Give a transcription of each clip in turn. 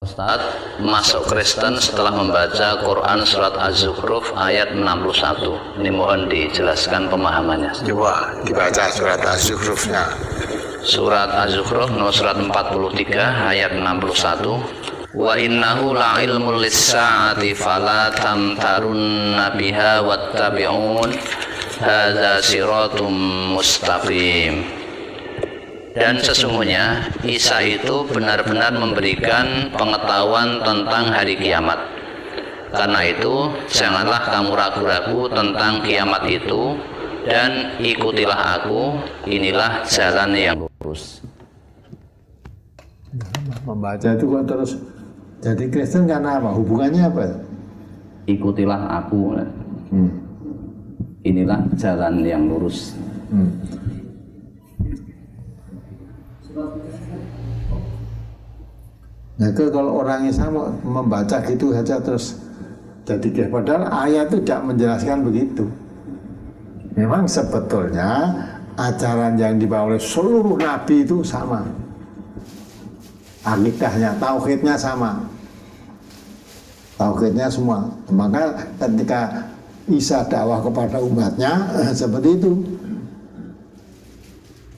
Ustadz masuk Kristen setelah membaca Quran surat Az-Zukhruf ayat 61. Ini mohon dijelaskan pemahamannya. Coba dibaca surat Az-Zukhrufnya. Surat Az-Zukhruf nomor surat 43 ayat 61. Wa innahu la'ilmul lis-sa'ati fala tamtarunna biha wattabi'un hadza siratum mustaqim. Dan sesungguhnya Isa itu benar-benar memberikan pengetahuan tentang hari kiamat. Karena itu janganlah kamu ragu-ragu tentang kiamat itu, dan ikutilah aku, inilah jalan yang lurus. Membaca itu kok terus jadi Kristen karena apa? Hubungannya apa? Ikutilah aku, inilah jalan yang lurus. Nah itu kalau orang Islam membaca gitu saja terus jadi kayak, padahal ayat itu tidak menjelaskan begitu. Memang sebetulnya ajaran yang dibawa oleh seluruh nabi itu sama, akidahnya, tauhidnya sama, tauhidnya semua. Maka ketika Isa dakwah kepada umatnya seperti itu.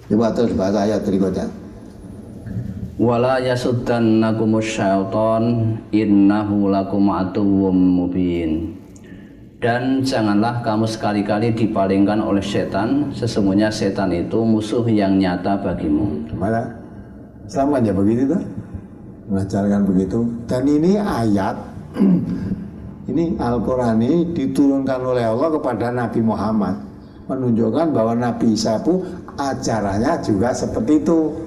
Coba terus bahasa ayat berikutnya. Wala yasuddannakumus syaiton innahu lakum aduwwum mubin. Dan janganlah kamu sekali-kali dipalingkan oleh setan, sesungguhnya setan itu musuh yang nyata bagimu. Mana? Selama aja begitu tuh, mengajarkan begitu. Dan ini ayat, ini Al-Quran ini diturunkan oleh Allah kepada Nabi Muhammad, menunjukkan bahwa Nabi Isa pun ajarannya juga seperti itu.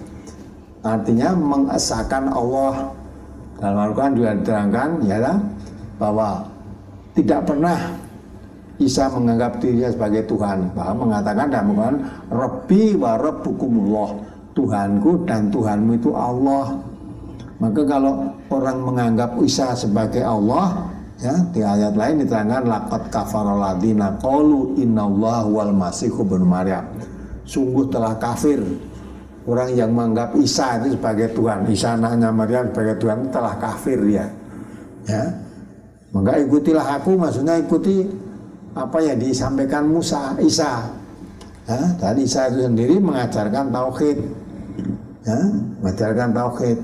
Artinya mengesahkan Allah. Dalam Al-Quran juga diterangkan ya, bahwa tidak pernah Isa menganggap dirinya sebagai Tuhan, bahwa mengatakan dalam Al-Quran Rabbi wa Rabbukumullah, Tuhanku dan Tuhanmu itu Allah. Maka kalau orang menganggap Isa sebagai Allah, ya, di ayat lain diterangkan laqad kafaral ladzina qalu innallaha wal masihu ibnu Maryam. Sungguh telah kafir orang yang menganggap Isa itu sebagai Tuhan, Isa anaknya Maryam sebagai Tuhan, telah kafir ya. Ya. Maka ikutilah aku, maksudnya ikuti apa yang disampaikan Isa. Ya, dan Isa itu sendiri mengajarkan tauhid. Ya, mengajarkan tauhid.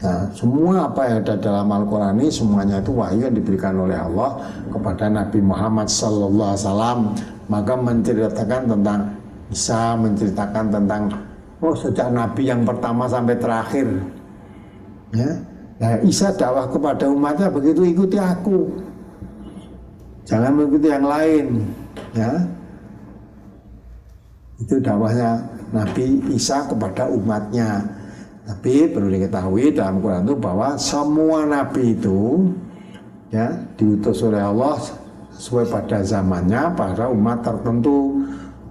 Nah, semua apa yang ada dalam Al-Quran ini semuanya itu wahyu yang diberikan oleh Allah kepada Nabi Muhammad sallallahu alaihi wasallam. Maka menceritakan tentang Isa, menceritakan tentang sejak Nabi yang pertama sampai terakhir. Ya. Nah, Isa dakwah kepada umatnya begitu, ikuti aku, jangan mengikuti yang lain. Ya. Itu dakwahnya Nabi Isa kepada umatnya. Tapi perlu diketahui dalam Quran itu bahwa semua Nabi itu ya diutus oleh Allah sesuai pada zamannya pada umat tertentu.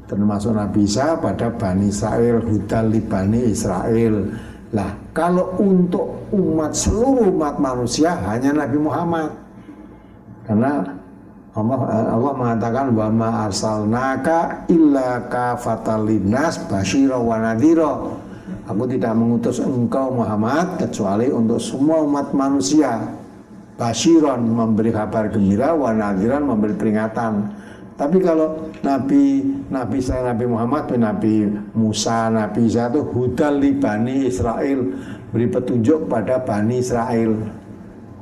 Termasuk Nabi Isa pada Bani Israel, Hudal li Bani Israel. Lah, kalau untuk seluruh umat manusia hanya Nabi Muhammad. Karena Allah mengatakan wa ma arsalnaka illa kafatal linnas basyira wa nadhira. Aku tidak mengutus engkau Muhammad kecuali untuk semua umat manusia. Basyiron memberi kabar gembira, wa nadhiran memberi peringatan. Tapi kalau Nabi Muhammad, Nabi Musa, Nabi Isa itu hudal li Bani Israel, beri petunjuk pada Bani Israel.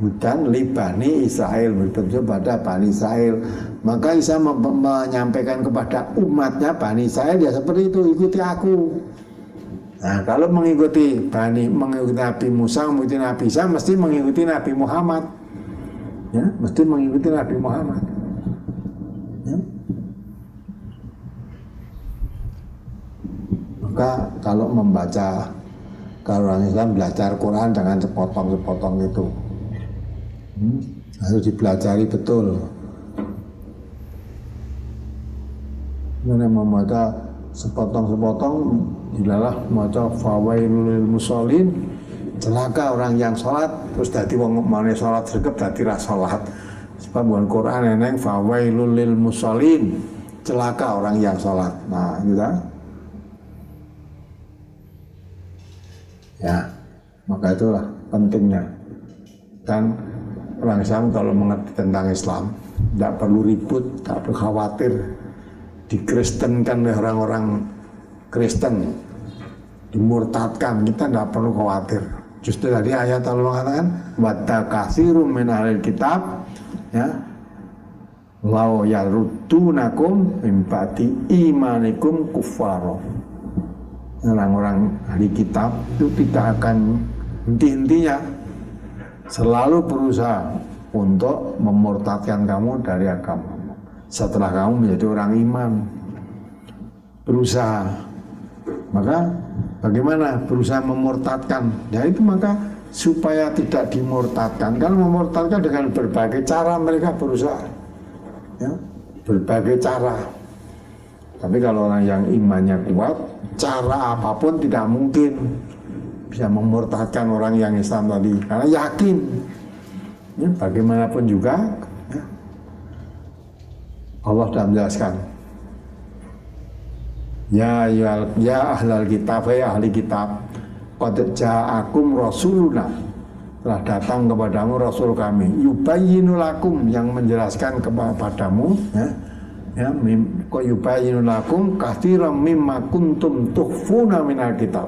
Hudan li Bani Israel, beri petunjuk pada Bani Israel. Maka Isa menyampaikan kepada umatnya Bani Israel ya seperti itu, ikuti aku. Nah, kalau mengikuti Nabi Musa, mengikuti Nabi Isa, mesti mengikuti Nabi Muhammad. Ya, mesti mengikuti Nabi Muhammad. Ya. Maka kalau orang Islam belajar Quran jangan sepotong-sepotong itu, harus dipelajari betul. Ini membaca sepotong-sepotong, dilalah maca fawailul musallin, celaka orang yang sholat terus dadi wong mane sholat sregep dadi ra sholat. Sebab bukan Quran neneng fawailul lil musallin, celaka orang yang sholat. Nah, gitu. Ya, maka itulah pentingnya. Dan orang Islam kalau mengerti tentang Islam tidak perlu ribut, tidak perlu khawatir dikristenkan oleh orang-orang Kristen, dimurtadkan. Kita tidak perlu khawatir. Justru tadi ayat Allah mengatakan wadda katsirum min ahlil kitab, ya, law yaruddunakum min ba'di imanikum kuffara. Orang-orang ahli kitab itu tidak akan henti-hentinya, selalu berusaha untuk memurtadkan kamu dari agama setelah kamu menjadi orang iman. Berusaha. Maka bagaimana berusaha memurtadkan? Ya itu maka supaya tidak dimurtadkan. Kan memurtadkan dengan berbagai cara mereka berusaha, ya, berbagai cara. Tapi kalau orang yang imannya kuat, cara apapun tidak mungkin bisa memurtadkan orang yang Islam tadi, karena yakin, ya, bagaimanapun juga, ya, Allah sudah menjelaskan. Ya ahlal kitab, ya ahli kitab, qad ja'akum rasuluna, telah datang kepadamu rasul kami, yubayyinu lakum, yang menjelaskan kepadamu, ya, yubayyinu lakum katsiran mimma kuntum tukhfuna minal kitab.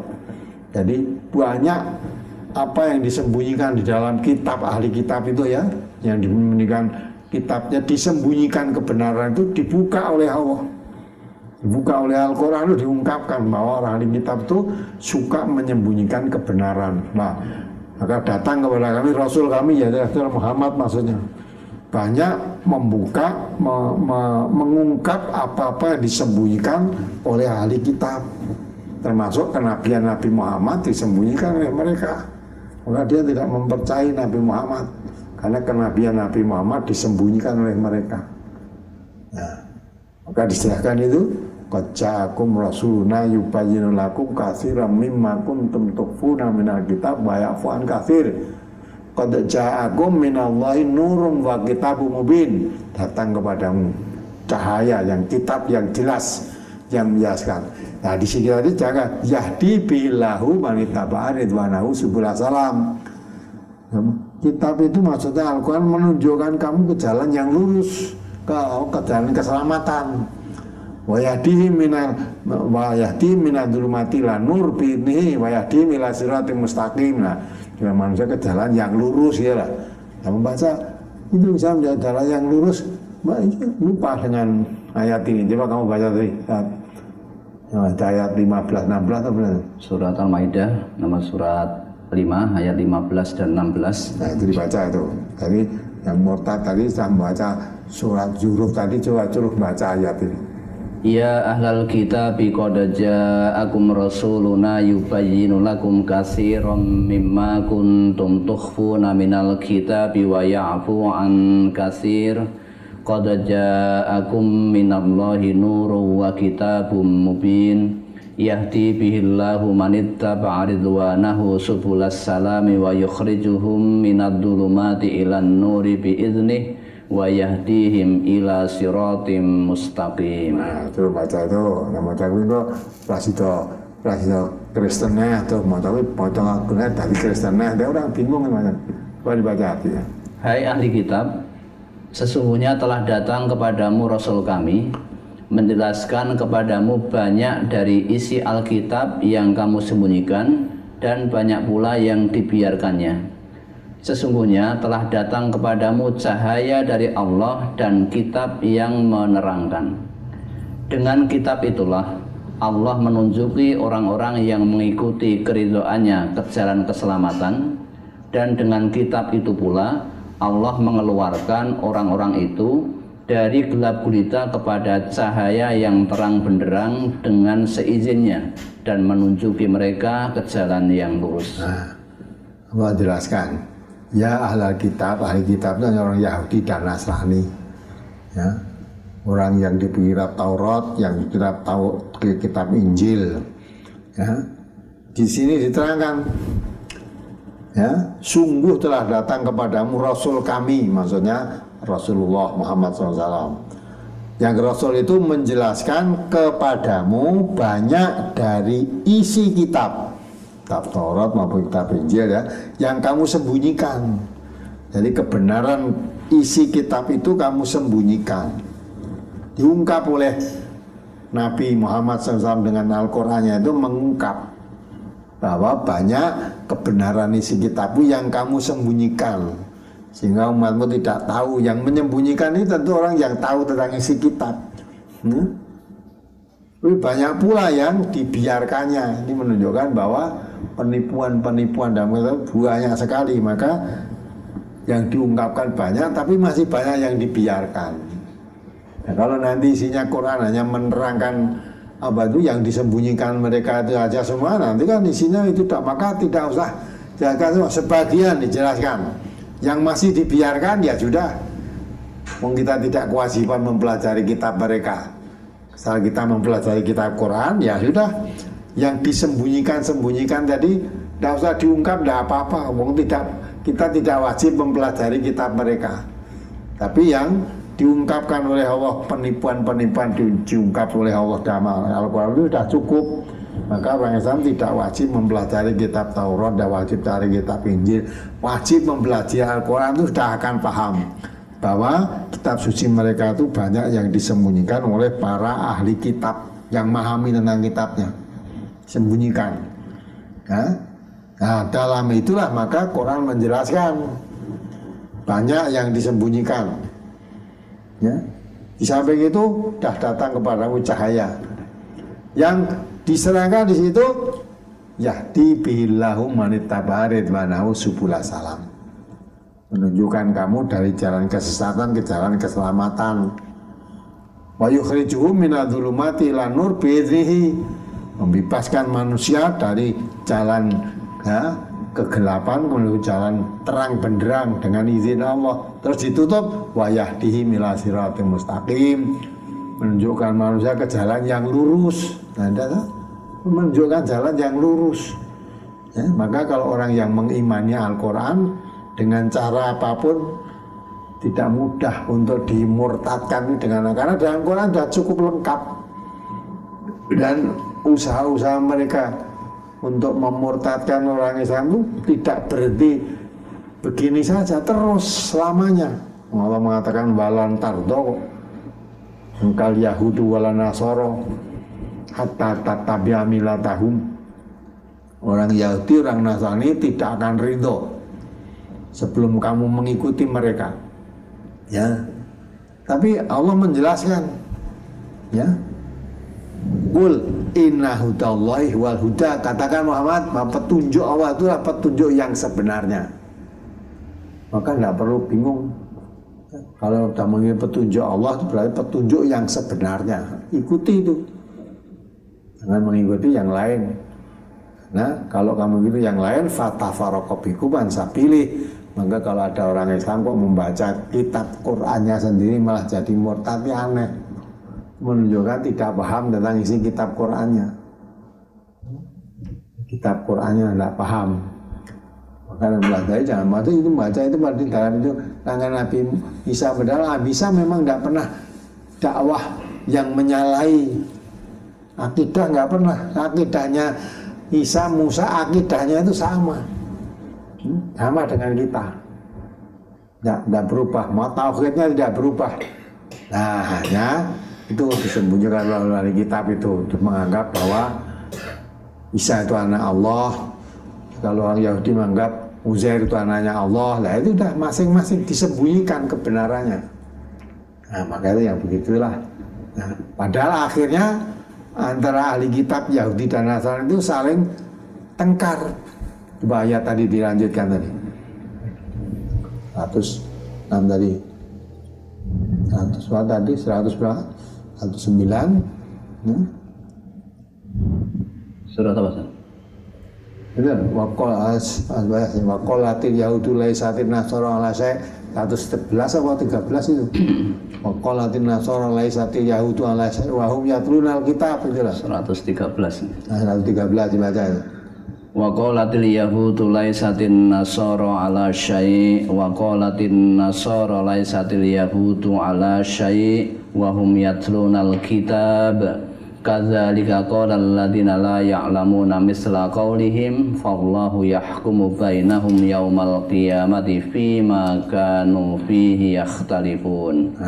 Jadi banyak apa yang disembunyikan di dalam kitab ahli kitab itu, ya, yang disembunyikan kitabnya, disembunyikan kebenaran itu dibuka oleh Allah. Dibuka oleh Al-Quran itu diungkapkan bahwa orang ahli kitab itu suka menyembunyikan kebenaran. Nah, maka datang kepada kami Rasul kami, ya Rasul Muhammad maksudnya, banyak membuka, mengungkap apa-apa yang disembunyikan oleh ahli kitab, termasuk kenabian Nabi Muhammad disembunyikan oleh mereka. Maka dia tidak mempercayai Nabi Muhammad karena kenabian Nabi Muhammad disembunyikan oleh mereka. Nah, maka diserahkan itu qad ja'akum rasuluna yubayyinu lakum katsiran mimma kuntum tukhfuna minal kitab wa ya'fu an katsir. Qad ja'akum minallahi nurun wa kitabun mubin. Datang kepadamu cahaya, yang kitab yang jelas, yang menjelaskan. Nah, di sini tadi jangan yahdi billahu man ittaba'a ridwanahu subul salam. Kitab itu maksudnya Al-Quran menunjukkan kamu ke jalan yang lurus, ke jalan keselamatan. Wa yahdi minal dzulumati ila nur bi'idnihi wa yahdi ila siratim mustaqim. Nah, manusia ke jalan yang lurus, ya lah. Nah, membaca itu bisa menjadi jalan yang lurus. Lupa dengan ayat ini. Coba kamu baca tadi. Ayat 15, 16 atau berapa? Surat Al-Maidah, nomor surat 5 ayat 15 dan 16. Nah, itu dibaca itu. Tadi yang murtad tadi sudah membaca surat Zuruf tadi, coba baca ayat ini. Ya ahlal kitab qad ja'akum rasuluna yubayyinu lakum katsiran mimma kuntum tukhfuna minal kitabi wa ya'fu an katsir. Qad ja'akum minallahi nurun wa kitabun mubin. Yahdi bihillahu man ittaba'a ridwanahu subulas salami wa yukhrijuhum minadh dhulumati ilan nuri biiznihi wa yahdihim ila siratim mustaqim. Nah, itu baca itu. Nama tahu itu prasito Kristennya atau mau tahu potong dari Kristennya. Ada orang bingung gimana. Coba dibaca artinya. Hai ahli kitab, sesungguhnya telah datang kepadamu Rasul kami, menjelaskan kepadamu banyak dari isi Alkitab yang kamu sembunyikan dan banyak pula yang dibiarkannya. Sesungguhnya telah datang kepadamu cahaya dari Allah dan kitab yang menerangkan. Dengan kitab itulah Allah menunjuki orang-orang yang mengikuti keridhoannya ke jalan keselamatan, dan dengan kitab itu pula Allah mengeluarkan orang-orang itu dari gelap gulita kepada cahaya yang terang benderang dengan seizinnya dan menunjuki mereka ke jalan yang lurus. Nah, Allah jelaskan. Ya ahlal kitab, ahli kitab itu orang Yahudi dan Nasrani, ya, orang yang dikira Taurat, yang dikira kitab Injil, ya. Di sini diterangkan, ya, sungguh telah datang kepadamu Rasul kami, maksudnya Rasulullah Muhammad SAW. Yang Rasul itu menjelaskan kepadamu banyak dari isi kitab Taurat maupun kitab Injil, ya, yang kamu sembunyikan. Jadi kebenaran isi kitab itu kamu sembunyikan. Diungkap oleh Nabi Muhammad SAW dengan Al-Qur'annya itu mengungkap bahwa banyak kebenaran isi kitab yang kamu sembunyikan, sehingga umatmu tidak tahu. Yang menyembunyikan ini tentu orang yang tahu tentang isi kitab. Tapi banyak pula yang dibiarkannya. Ini menunjukkan bahwa penipuan-penipuan dalam kitab banyak sekali. Maka yang diungkapkan banyak, tapi masih banyak yang dibiarkan. Nah, kalau nanti isinya Quran hanya menerangkan apa itu yang disembunyikan mereka itu aja semua, nanti kan isinya itu tak, maka tidak usah jelaskan semua, sebagian dijelaskan. Yang masih dibiarkan ya sudah, kita tidak kewajiban mempelajari kitab mereka. Setelah kita mempelajari kitab Quran ya sudah, yang disembunyikan tadi tidak usah diungkap, tidak apa-apa. Kita tidak wajib mempelajari kitab mereka. Tapi yang diungkapkan oleh Allah, penipuan-penipuan diungkap oleh Allah dalam Al-Quran itu sudah cukup. Maka orang Islam tidak wajib mempelajari kitab Taurat, tidak wajib cari kitab Injil, wajib mempelajari Al-Quran itu sudah akan paham bahwa kitab suci mereka itu banyak yang disembunyikan oleh para ahli kitab yang memahami tentang kitabnya, sembunyikan. Nah, dalam itulah maka Quran menjelaskan banyak yang disembunyikan. Ya. Di samping itu sudah datang kepadamu cahaya yang diserahkan di situ, yahdi bihillahu manittaba'arid wanahu subula salam, menunjukkan kamu dari jalan kesesatan ke jalan keselamatan. Wa yukhrijuhum minadh-dhulumati ila nur bi'idhnihi, membebaskan manusia dari jalan kegelapan menuju jalan terang benderang dengan izin Allah. Terus ditutup wa yahdihim ila siratim mustaqim, menunjukkan manusia ke jalan yang lurus. Nah, menunjukkan jalan yang lurus. Ya, maka kalau orang yang mengimani Al-Quran dengan cara apapun tidak mudah untuk dimurtadkan dengan, karena dalam Quran sudah cukup lengkap, dan usaha-usaha mereka untuk memurtadkan orang Islam itu tidak berhenti begini saja, terus selamanya. Allah mengatakan walan tardo engkal yahudu wala nasoro hatta tattabi'a millatahum. Orang Yahudi, orang Nasrani tidak akan ridho sebelum kamu mengikuti mereka. Ya. Tapi Allah menjelaskan, ya. Qul inna hudallahi wal huda, katakan Muhammad bahwa petunjuk Allah itulah petunjuk yang sebenarnya. Maka tidak perlu bingung. Kalau sudah mengingat petunjuk Allah itu berarti petunjuk yang sebenarnya. Ikuti itu, jangan mengikuti yang lain. Nah, kalau kamu ikuti yang lain, fatafaraqu bikum an sabili, maka kalau ada orang Islam kok membaca kitab Qur'annya sendiri malah jadi murtad, aneh. Menunjukkan tidak paham tentang isi kitab Qur'annya. Kitab Qur'annya tidak paham. Maka belajar jangan baca itu pada dalam itu tangan Nabi Isa. Padahal Nabi Isa memang tidak pernah dakwah yang menyalahi akidah, nggak pernah. Akidahnya Isa, Musa, akidahnya itu sama dengan kita. Tidak berubah, mau tauhidnya tidak berubah. Nah, hanya itu disembunyikan oleh kitab itu, untuk menganggap bahwa Isa itu anak Allah. Kalau orang Yahudi menganggap Uzair itu anaknya Allah. Nah, itu sudah masing-masing disembunyikan kebenarannya. Nah, maka itu yang begitulah. Nah, padahal akhirnya antara ahli kitab Yahudi dan Nasrani itu saling tengkar. Coba ayat tadi dilanjutkan tadi. 106 tadi. 100 berapa tadi? 100 berapa? 109. Surat apa, Ustaz? Benar, waqalatil yahudu laisatin nasara ala syai', 111 atau 13 itu. Waqalatil nasara laisatil yahudu ala syai' wa hum yatlunal kitab, itu lah. 113. Nah, 113 dibaca itu. Waqalatil yahudu laisatin nasara ala syai' waqalatin nasara laisatil yahudu ala syai' wa hum yatlunal kitab Kadzalika qala alladziina laa ya'lamuuna misla qaulihim fallahu yahkumu bainahum yaumal qiyamati fima kanu fihi yakhtalifun.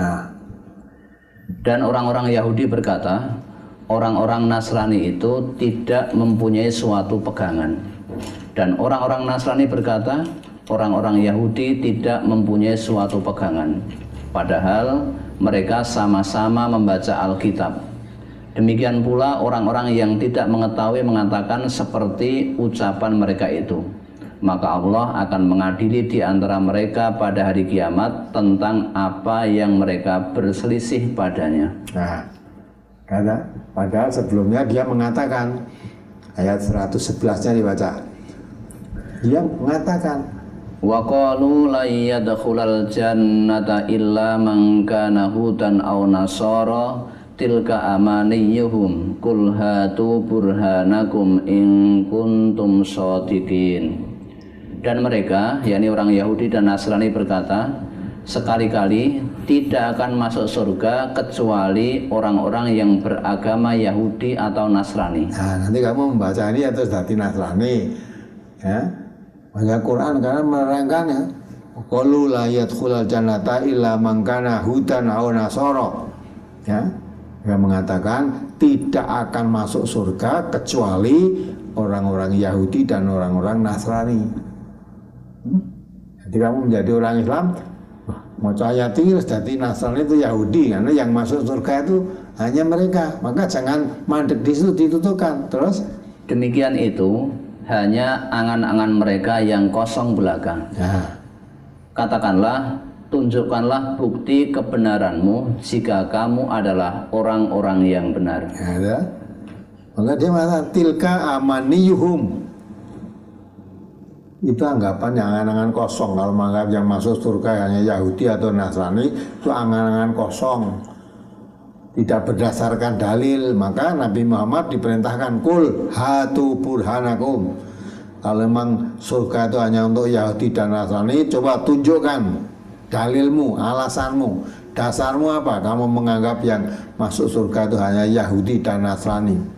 Dan orang-orang Yahudi berkata, orang-orang Nasrani itu tidak mempunyai suatu pegangan. Dan orang-orang Nasrani berkata, orang-orang Yahudi tidak mempunyai suatu pegangan. Padahal mereka sama-sama membaca Alkitab. Demikian pula orang-orang yang tidak mengetahui mengatakan seperti ucapan mereka itu. Maka Allah akan mengadili di antara mereka pada hari kiamat tentang apa yang mereka berselisih padanya. Nah, karena padahal sebelumnya dia mengatakan, ayat 111-nya dibaca. Dia mengatakan, wa qalu la yadkhulal jannata illa man kana hudan aw nasara tilka amaniyuhum qul hatu burhanakum in kuntum shadiqin. Dan mereka, yakni orang Yahudi dan Nasrani berkata, sekali-kali tidak akan masuk surga kecuali orang-orang yang beragama Yahudi atau Nasrani. Nah, nanti kamu membaca ini atau jadi Nasrani, ya, baca Quran karena menerangkannya. Qalu la yadkhulal jannata illa man kana hudan aw nasara. Ya, yang mengatakan tidak akan masuk surga kecuali orang-orang Yahudi dan orang-orang Nasrani. Jadi kamu menjadi orang Islam, mau ayat ini jadi Nasrani itu Yahudi, karena yang masuk surga itu hanya mereka. Maka jangan mandek di situ, ditutupkan. Terus demikian itu hanya angan-angan mereka yang kosong belaka. ya. Katakanlah, tunjukkanlah bukti kebenaranmu jika kamu adalah orang-orang yang benar. Ya, maka dia mengatakan tilka amaniyuhum. Itu anggapan yang angan-angan kosong. Kalau menganggap yang masuk surga hanya Yahudi atau Nasrani, itu angan-angan kosong, tidak berdasarkan dalil. Maka Nabi Muhammad diperintahkan, kul hatu burhanakum. Kalau memang surga itu hanya untuk Yahudi dan Nasrani, coba tunjukkan dalilmu, alasanmu, dasarmu apa? Kamu menganggap yang masuk surga itu hanya Yahudi dan Nasrani.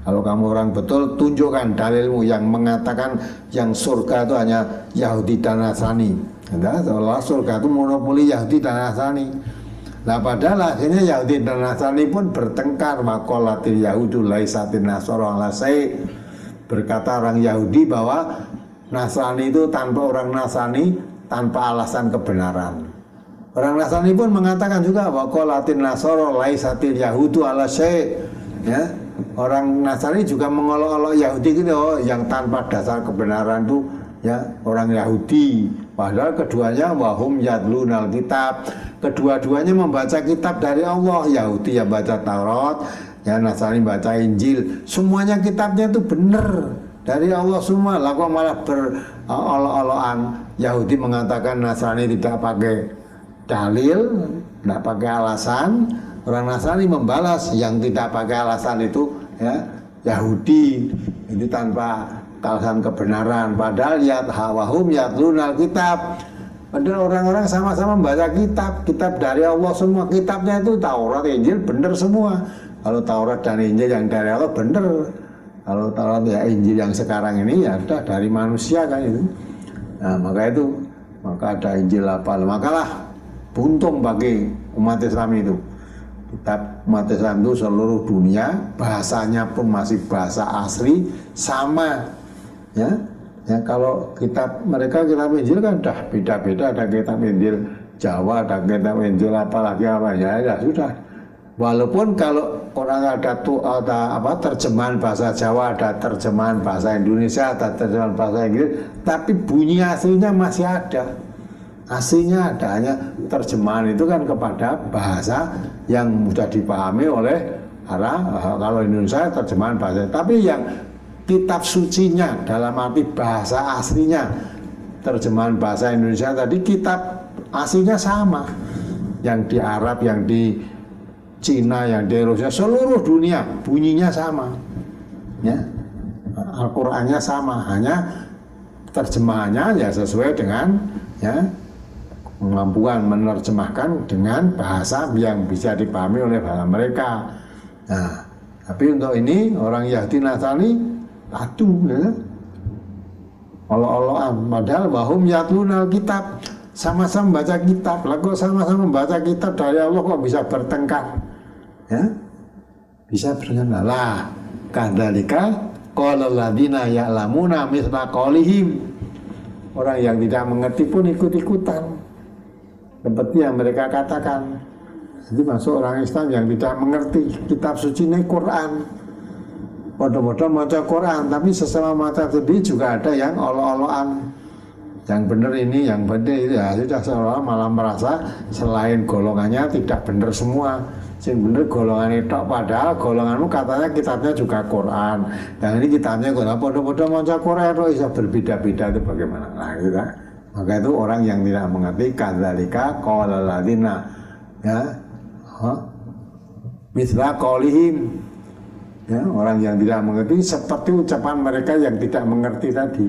Kalau kamu orang betul, tunjukkan dalilmu yang mengatakan yang surga itu hanya Yahudi dan Nasrani. Seolah surga itu monopoli Yahudi dan Nasrani. Nah, padahal akhirnya Yahudi dan Nasrani pun bertengkar. Maqalatil yahudu laisatin nasara ala syai'. Berkata orang Yahudi bahwa Nasrani itu tanpa orang Nasrani, tanpa alasan kebenaran. Orang Nasrani pun mengatakan juga waqalatin nasara laisatil yahudu ala syai'. Ya. Orang Nasrani juga mengolok-olok Yahudi gitu, oh, yang tanpa dasar kebenaran itu ya orang Yahudi. Padahal keduanya wahum yadlunal kitab. Kedua-duanya membaca kitab dari Allah. Yahudi yang baca Taurat, ya Nasrani baca Injil. Semuanya kitabnya itu benar dari Allah semua. Lah kok malah berolok-olokan. Yahudi mengatakan Nasrani tidak pakai dalil, tidak pakai alasan. Orang Nasrani membalas yang tidak pakai alasan itu ya Yahudi itu tanpa alasan kebenaran. Padahal ya hawahum yatlunal kitab. Padahal orang-orang sama-sama membaca kitab dari Allah semua. Kitabnya itu Taurat, Injil benar semua. Kalau Taurat dan Injil yang dari Allah benar. Kalau Taurat ya Injil yang sekarang ini ya sudah dari manusia kan itu. Nah, maka ada Injil apa? Makalah buntung bagi umat Islam itu. Kitab umat Islam itu seluruh dunia, bahasanya pun masih bahasa asli sama, ya. Ya kalau kitab mereka, kitab Injil kan dah beda-beda. Ada kitab Injil Jawa, ada kitab Injil apalagi apa ya sudah. Walaupun kalau orang ada terjemahan bahasa Jawa, ada terjemahan bahasa Indonesia, ada terjemahan bahasa Inggris, tapi bunyi aslinya masih ada. Aslinya ada, hanya terjemahan itu kan kepada bahasa yang mudah dipahami oleh kalau Indonesia terjemahan bahasa, tapi yang kitab sucinya dalam arti bahasa aslinya, terjemahan bahasa Indonesia tadi kitab aslinya sama, yang di Arab, yang di Cina, yang di Rusia, seluruh dunia bunyinya sama, ya Al-Qur'annya sama, hanya terjemahannya ya sesuai dengan ya kemampuan menerjemahkan dengan bahasa yang bisa dipahami oleh bahasa mereka. Nah, Tapi untuk ini orang Yahudi Nasrani patuh ya. Allah-Allahan, padahal bahum yatlunal kitab, sama-sama baca kitab. Lah kok sama-sama membaca kitab dari Allah kok bisa bertengkar? Ya? Bisa bertengkar. Lah, kadzalika qala alladziina ya'lamuna mithla qaulihim. Orang yang tidak mengerti pun ikut-ikutan seperti yang mereka katakan. Jadi masuk orang Islam yang tidak mengerti kitab suci ini Quran. Bodoh-bodoh maca Quran, tapi sesama maca tadi juga ada yang olo-oloan. Yang benar ini, yang benar itu ya sudah seolah malah merasa selain golongannya tidak benar semua. Yang benar golongan itu, padahal golonganmu katanya kitabnya juga Quran. Yang ini kitabnya Quran, bodoh-bodoh maca Quran itu bisa berbeda-beda itu bagaimana? Nah, gitu. Maka itu orang yang tidak mengerti kadzalika qala alladziina ya. Mithla qaulihim. Ya, orang yang tidak mengerti seperti ucapan mereka yang tidak mengerti tadi.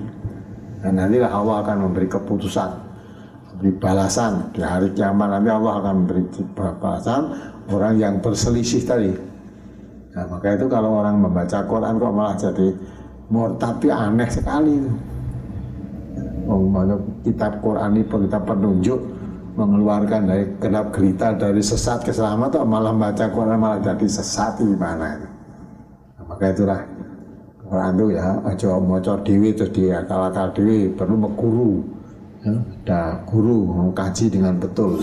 Dan nantilah Allah akan memberi keputusan, memberi balasan di hari kiamat. Nanti Allah akan memberi balasan orang yang berselisih tadi. Nah, maka itu kalau orang membaca Quran kok malah jadi murtad, aneh sekali. Kitab Quran itu kitab penunjuk, mengeluarkan dari gelap gelita, dari sesat ke selamat, atau malah baca Quran malah jadi sesat, gimana itu? Maka itulah Quran itu ya aja maca dhewe terus diakal-akal dhewe, perlu guru ya, ada guru kaji dengan betul.